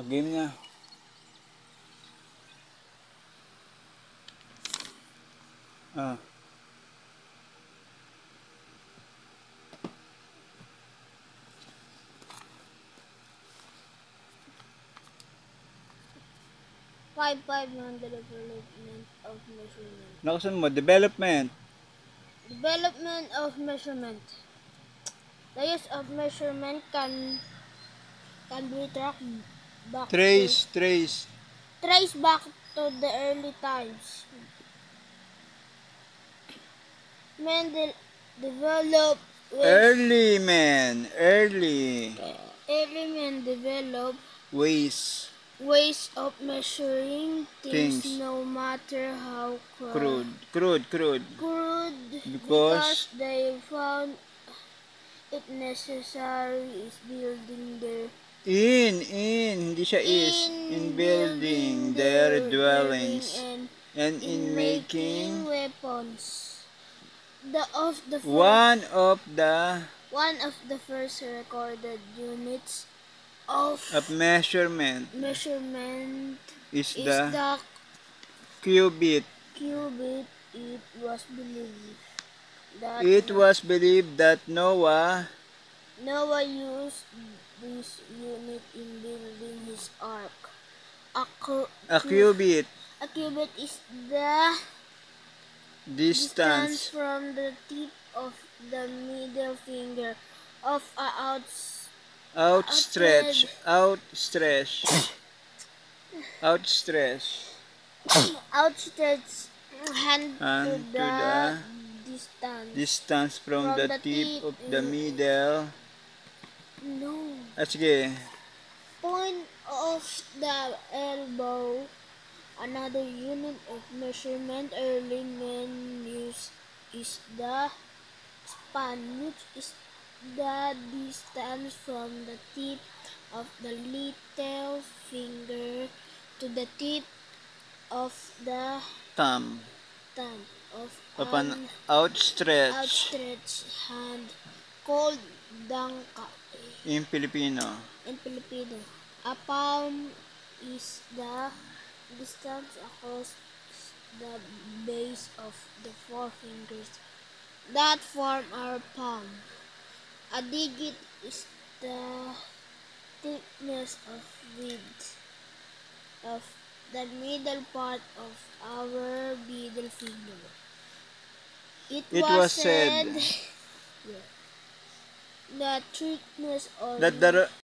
Game na. Ah. ng development of measurement. Nakasan mo, development. Development of measurement. The use of measurement can be tracked back Trace. trace back to the early times. Men developed Early men developed ways of measuring things, things. no matter how Crude. crude because they found it necessary is building their Hindi siya is. In building their dwellings. And in making weapons. one of The first recorded units of measurement measurement is is the the cubit. cubit. It was believed that Noah Noah used this unit in building his ark. a cubit A cubit is the distance distance from the tip of the middle finger of a outstretched outstretched hand to and to the the distance distance from the tip of the middle. no Sige. point of the elbow. Another unit of measurement early men used is the span, which is the distance from the tip of the little finger to the tip of the Thumb of an an outstretched outstretched hand called dangka in Filipino. in Filipino. A palm is the distance across the base of the four fingers that form our palm. A digit is the thickness of width of the middle part of our middle finger. It was said the thickness or that the